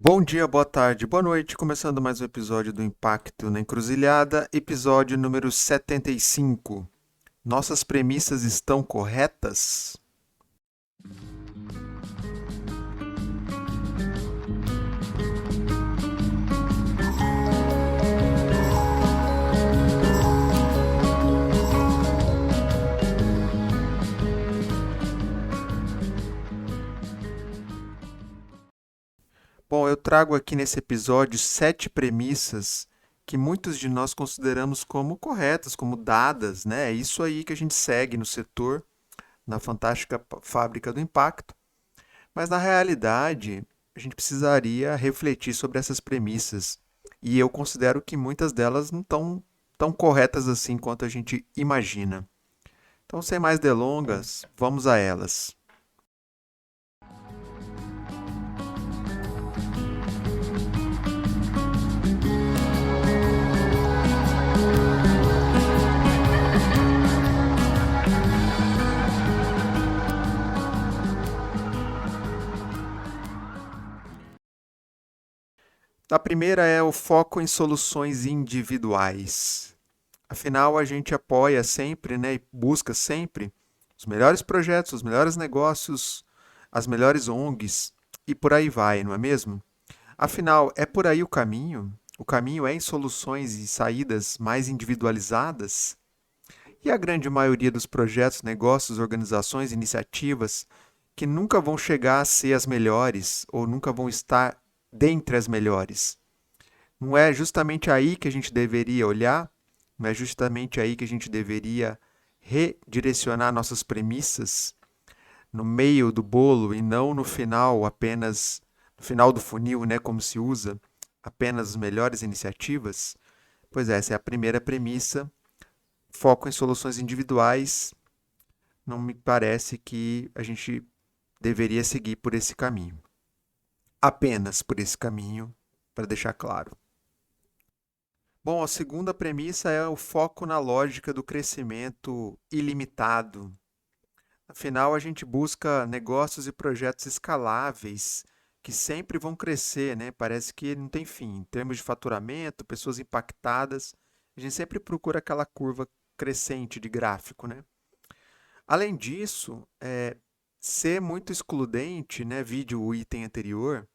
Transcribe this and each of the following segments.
Bom dia, boa tarde, boa noite. Começando mais um episódio do Impacto na Encruzilhada, episódio número 75. Nossas premissas estão corretas? Bom, eu trago aqui nesse episódio 7 premissas que muitos de nós consideramos como corretas, como dadas, né? É isso aí que a gente segue no setor, na fantástica fábrica do impacto. Mas na realidade, a gente precisaria refletir sobre essas premissas. E eu considero que muitas delas não estão tão corretas assim quanto a gente imagina. Então, sem mais delongas, vamos a elas. A primeira é o foco em soluções individuais. Afinal, a gente apoia sempre, né, e busca sempre os melhores projetos, os melhores negócios, as melhores ONGs e por aí vai, não é mesmo? Afinal, é por aí o caminho? O caminho é em soluções e saídas mais individualizadas? E a grande maioria dos projetos, negócios, organizações, iniciativas que nunca vão chegar a ser as melhores ou nunca vão estar dentre as melhores. Não é justamente aí que a gente deveria olhar? Não é justamente aí que a gente deveria redirecionar nossas premissas no meio do bolo e não no final, apenas no final do funil, né, como se usa, apenas as melhores iniciativas? Pois é, essa é a primeira premissa. Foco em soluções individuais. Não me parece que a gente deveria seguir por esse caminho. Apenas por esse caminho, para deixar claro. Bom, a segunda premissa é o foco na lógica do crescimento ilimitado. Afinal, a gente busca negócios e projetos escaláveis que sempre vão crescer, né? Parece que não tem fim. Em termos de faturamento, pessoas impactadas, a gente sempre procura aquela curva crescente de gráfico, né? Além disso, ser muito excludente, né? Vídeo o item anterior,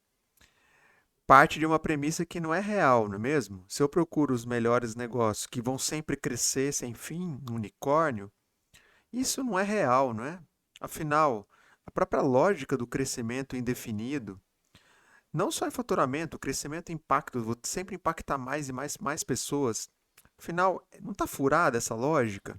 parte de uma premissa que não é real, não é mesmo? Se eu procuro os melhores negócios que vão sempre crescer sem fim, um unicórnio, isso não é real, não é? Afinal, a própria lógica do crescimento indefinido, não só em faturamento, o crescimento e impacto, vou sempre impactar mais e mais pessoas. Afinal, não está furada essa lógica?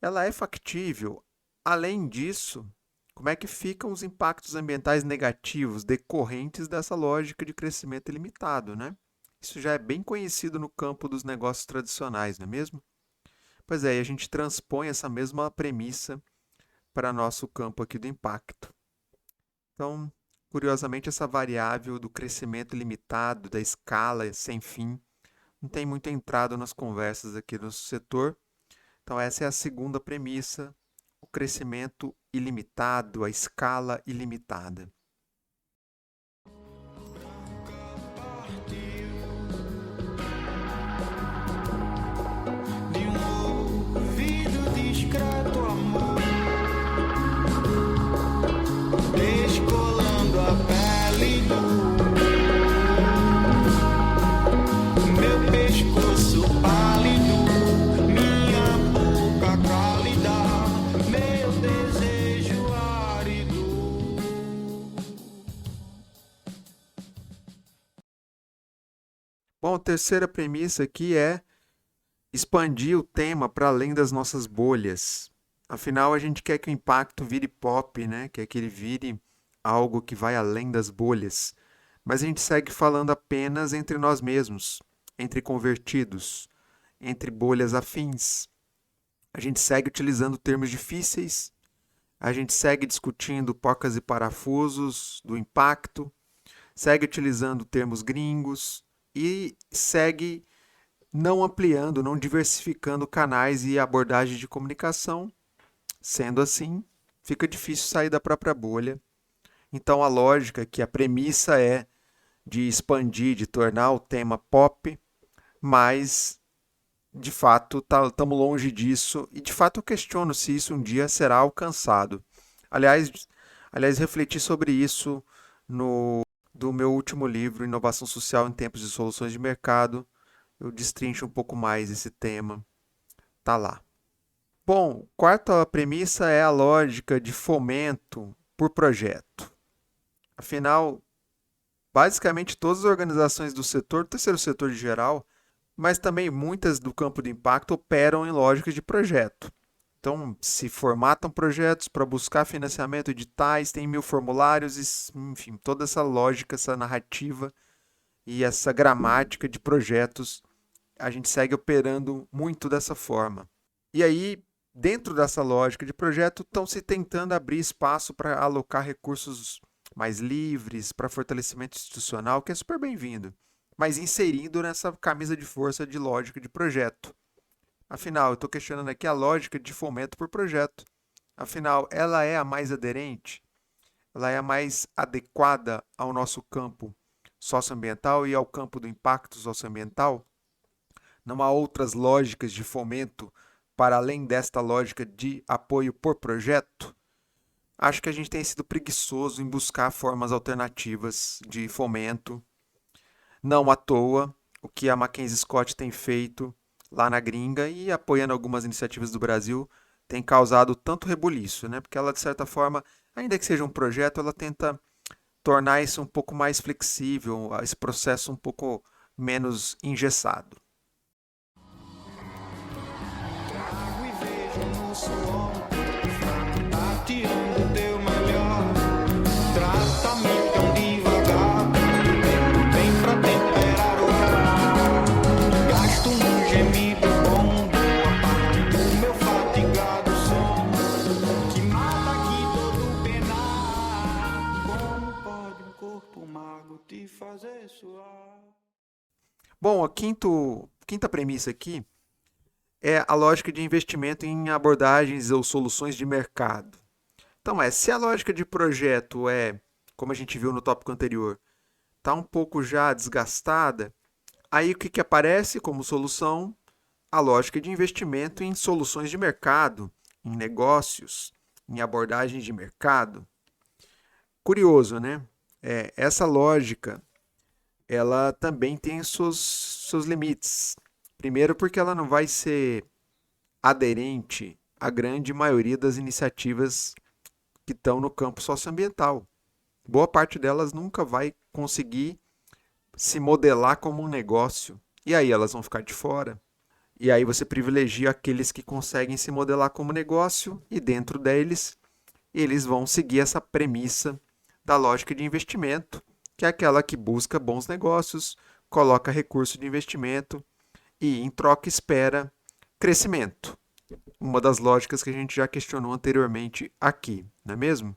Ela é factível. Além disso, como é que ficam os impactos ambientais negativos decorrentes dessa lógica de crescimento ilimitado, né? Isso já é bem conhecido no campo dos negócios tradicionais, não é mesmo? Pois é, e a gente transpõe essa mesma premissa para nosso campo aqui do impacto. Então, curiosamente, essa variável do crescimento ilimitado, da escala sem fim, não tem muito entrado nas conversas aqui no setor. Então, essa é a segunda premissa, o crescimento ilimitado, a escala ilimitada. De um ouvido discreto, amor, descolando a pele do meu pescoço pálido, minha boca cálida, meu desejo árido. Bom, a terceira premissa aqui é expandir o tema para além das nossas bolhas. Afinal, a gente quer que o impacto vire pop, né? Quer que ele vire algo que vai além das bolhas. Mas a gente segue falando apenas entre nós mesmos, entre convertidos, entre bolhas afins. A gente segue utilizando termos difíceis, a gente segue discutindo pocas e parafusos do impacto, segue utilizando termos gringos e segue não ampliando, não diversificando canais e abordagens de comunicação. Sendo assim, fica difícil sair da própria bolha. Então, a lógica, que a premissa é de expandir, de tornar o tema pop, mas de fato estamos longe disso e de fato eu questiono se isso um dia será alcançado. Aliás, refleti sobre isso no do meu último livro, Inovação Social em Tempos de Soluções de Mercado. Eu destrincho um pouco mais esse tema. Tá lá. Bom, quarta premissa é a lógica de fomento por projeto. Afinal, basicamente todas as organizações do setor, do terceiro setor em geral, mas também muitas do campo de impacto operam em lógicas de projeto. Então, se formatam projetos para buscar financiamento, editais, tem 1000 formulários, enfim, toda essa lógica, essa narrativa e essa gramática de projetos, a gente segue operando muito dessa forma. E aí, dentro dessa lógica de projeto, estão se tentando abrir espaço para alocar recursos mais livres, para fortalecimento institucional, que é super bem-vindo, mas inserindo nessa camisa de força de lógica de projeto. Afinal, eu estou questionando aqui a lógica de fomento por projeto. Afinal, ela é a mais aderente? Ela é a mais adequada ao nosso campo socioambiental e ao campo do impacto socioambiental? Não há outras lógicas de fomento para além desta lógica de apoio por projeto? Acho que a gente tem sido preguiçoso em buscar formas alternativas de fomento. Não à toa, o que a Mackenzie Scott tem feito lá na gringa e apoiando algumas iniciativas do Brasil tem causado tanto rebuliço, né? Porque ela, de certa forma, ainda que seja um projeto, ela tenta tornar isso um pouco mais flexível, esse processo um pouco menos engessado. Trago e vejo no suor, tá tirando teu melhor. Trata-me tão devagar, vem pra temperar o ar. Gasto num gemido bom, boa parte do meu fatigado som, que mata aqui todo penar. Como pode um corpo mago te fazer suar? Bom, a quinta premissa aqui é a lógica de investimento em abordagens ou soluções de mercado. Então, se a lógica de projeto como a gente viu no tópico anterior, está um pouco já desgastada, aí o que aparece como solução? A lógica de investimento em soluções de mercado, em negócios, em abordagens de mercado. Curioso, né? Essa lógica, ela também tem seus limites. Primeiro, porque ela não vai ser aderente à grande maioria das iniciativas que estão no campo socioambiental. Boa parte delas nunca vai conseguir se modelar como um negócio. E aí elas vão ficar de fora. E aí você privilegia aqueles que conseguem se modelar como negócio e dentro deles eles vão seguir essa premissa da lógica de investimento, que é aquela que busca bons negócios, coloca recurso de investimento e, em troca, espera crescimento. Uma das lógicas que a gente já questionou anteriormente aqui, não é mesmo?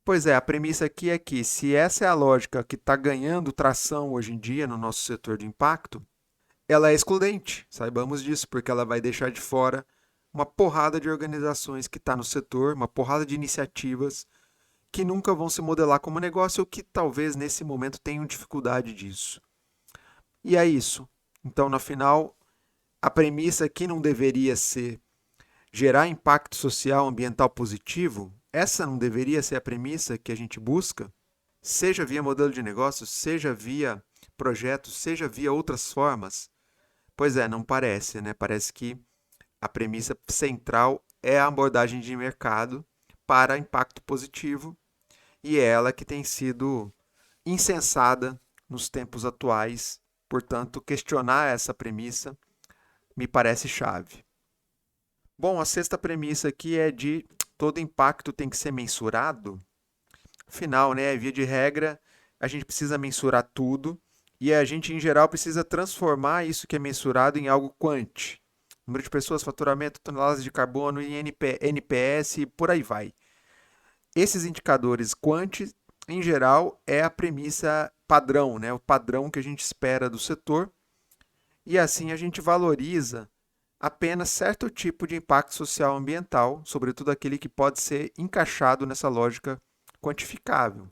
Pois é, a premissa aqui é que, se essa é a lógica que está ganhando tração hoje em dia no nosso setor de impacto, ela é excludente, saibamos disso, porque ela vai deixar de fora uma porrada de organizações que está no setor, uma porrada de iniciativas que nunca vão se modelar como negócio ou que talvez nesse momento tenham dificuldade disso. E é isso. Então, no final, a premissa aqui não deveria ser gerar impacto social ambiental positivo? Essa não deveria ser a premissa que a gente busca? Seja via modelo de negócio, seja via projetos, seja via outras formas? Pois é, não parece, né? Parece que a premissa central é a abordagem de mercado para impacto positivo e é ela que tem sido insensada nos tempos atuais. Portanto, questionar essa premissa me parece chave. Bom, a sexta premissa aqui é de todo impacto tem que ser mensurado. Afinal, né, via de regra, a gente precisa mensurar tudo e a gente, em geral, precisa transformar isso que é mensurado em algo quant. Número de pessoas, faturamento, toneladas de carbono, NPS e por aí vai. Esses indicadores quant, em geral, é a premissa padrão, né, o padrão que a gente espera do setor. E assim a gente valoriza apenas certo tipo de impacto social ambiental, sobretudo aquele que pode ser encaixado nessa lógica quantificável.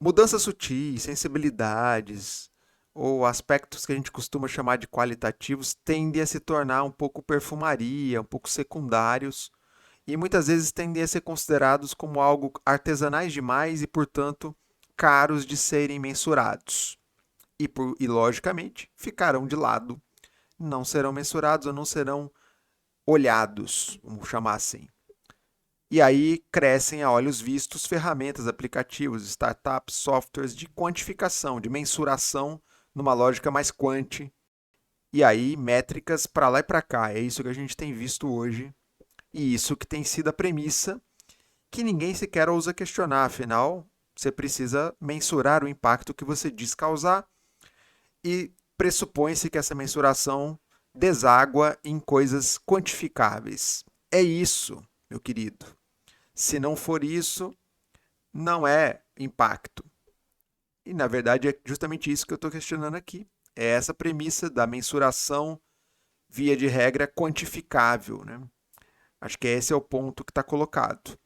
Mudanças sutis, sensibilidades ou aspectos que a gente costuma chamar de qualitativos tendem a se tornar um pouco perfumaria, um pouco secundários e muitas vezes tendem a ser considerados como algo artesanais demais e, portanto, caros de serem mensurados. E logicamente, ficarão de lado, não serão mensurados ou não serão olhados, vamos chamar assim. E aí crescem a olhos vistos ferramentas, aplicativos, startups, softwares de quantificação, de mensuração numa lógica mais quanti. E aí métricas para lá e para cá. É isso que a gente tem visto hoje e isso que tem sido a premissa que ninguém sequer ousa questionar. Afinal, você precisa mensurar o impacto que você diz causar e pressupõe-se que essa mensuração deságua em coisas quantificáveis. É isso, meu querido. Se não for isso, não é impacto. E, na verdade, é justamente isso que eu estou questionando aqui. É essa premissa da mensuração, via de regra, quantificável, né? Acho que esse é o ponto que está colocado.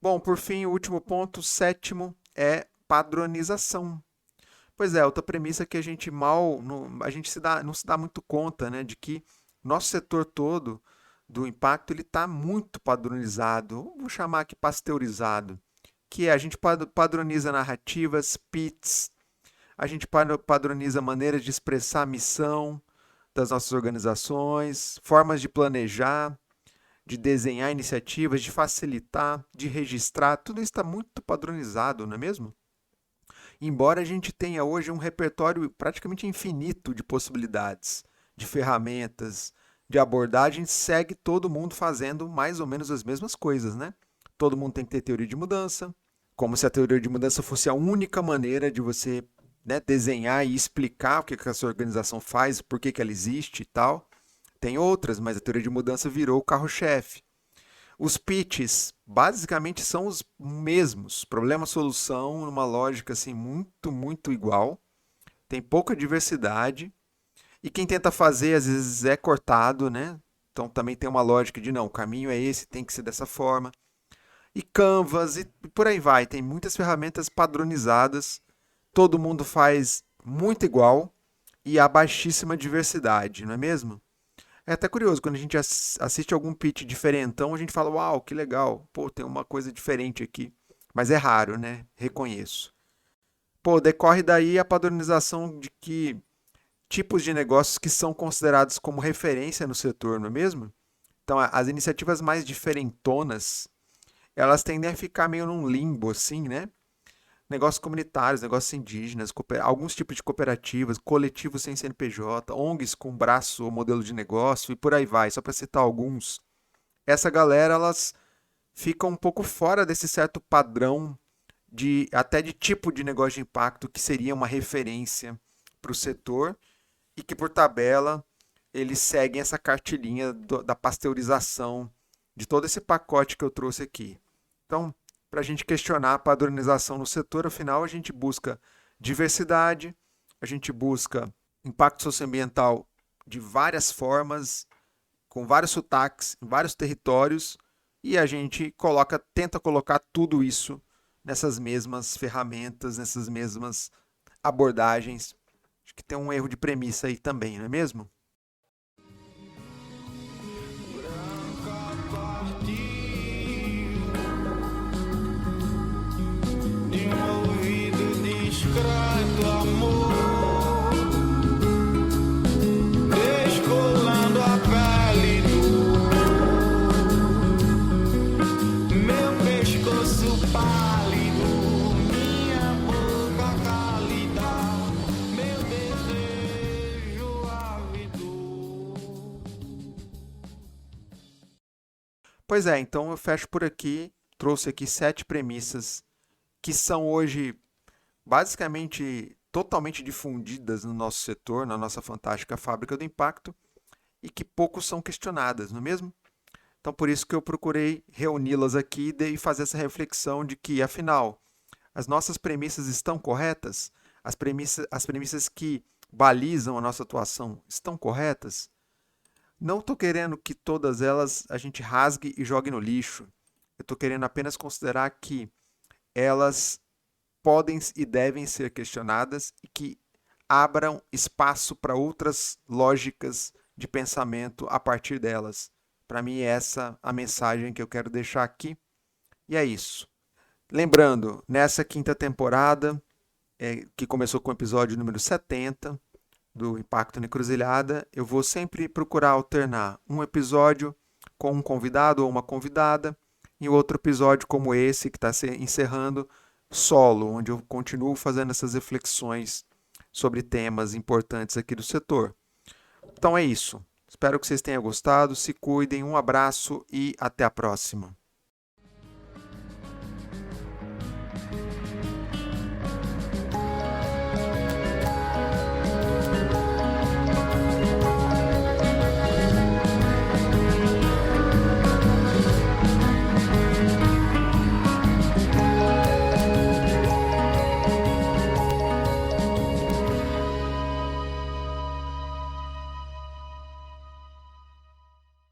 Bom, por fim, o último ponto, sétimo, é padronização. Pois é, outra premissa que a gente a gente não se dá muito conta, né, de que nosso setor todo do impacto ele está muito padronizado, vou chamar aqui pasteurizado, que é a gente padroniza narrativas, pitches, a gente padroniza maneiras de expressar a missão das nossas organizações, formas de planejar, de desenhar iniciativas, de facilitar, de registrar, tudo isso está muito padronizado, não é mesmo? Embora a gente tenha hoje um repertório praticamente infinito de possibilidades, de ferramentas, de abordagem, segue todo mundo fazendo mais ou menos as mesmas coisas, né? Todo mundo tem que ter teoria de mudança, como se a teoria de mudança fosse a única maneira de você, né, desenhar e explicar o que que essa organização faz, por que que ela existe e tal. Tem outras, mas a teoria de mudança virou o carro-chefe. Os pitches basicamente são os mesmos, problema-solução, numa lógica assim muito igual. Tem pouca diversidade e quem tenta fazer às vezes é cortado, né? Então também tem uma lógica de não, o caminho é esse, tem que ser dessa forma. E Canvas e por aí vai, tem muitas ferramentas padronizadas, todo mundo faz muito igual e há baixíssima diversidade, não é mesmo? É até curioso, quando a gente assiste algum pitch diferentão, a gente fala, uau, que legal, pô, tem uma coisa diferente aqui. Mas é raro, né? Reconheço. Pô, decorre daí a padronização de que tipos de negócios que são considerados como referência no setor, não é mesmo? Então, as iniciativas mais diferentonas, elas tendem a ficar meio num limbo, assim, né? Negócios comunitários, negócios indígenas, alguns tipos de cooperativas, coletivos sem CNPJ, ONGs com braço ou modelo de negócio e por aí vai, só para citar alguns. Essa galera, elas ficam um pouco fora desse certo padrão de até de tipo de negócio de impacto que seria uma referência para o setor e que por tabela eles seguem essa cartilinha da pasteurização de todo esse pacote que eu trouxe aqui. Então, para a gente questionar a padronização no setor, afinal, a gente busca diversidade, a gente busca impacto socioambiental de várias formas, com vários sotaques, em vários territórios, e a gente tenta colocar tudo isso nessas mesmas ferramentas, nessas mesmas abordagens. Acho que tem um erro de premissa aí também, não é mesmo? De um ouvido discreto, amor, descolando a pele do meu pescoço pálido, minha boca cálida, meu desejo ávido. Pois é, então eu fecho por aqui, trouxe aqui 7 premissas que são hoje basicamente totalmente difundidas no nosso setor, na nossa fantástica fábrica do impacto, e que poucos são questionadas, não é mesmo? Então, por isso que eu procurei reuni-las aqui e fazer essa reflexão de que, afinal, as nossas premissas estão corretas? As premissas que balizam a nossa atuação estão corretas? Não estou querendo que todas elas a gente rasgue e jogue no lixo. Eu estou querendo apenas considerar que elas podem e devem ser questionadas e que abram espaço para outras lógicas de pensamento a partir delas. Para mim, essa é a mensagem que eu quero deixar aqui. E é isso. Lembrando, nessa quinta temporada, que começou com o episódio número 70 do Impacto na Encruzilhada, eu vou sempre procurar alternar um episódio com um convidado ou uma convidada e outro episódio como esse que está se encerrando solo, onde eu continuo fazendo essas reflexões sobre temas importantes aqui do setor. Então é isso. Espero que vocês tenham gostado. Se cuidem. Um abraço e até a próxima.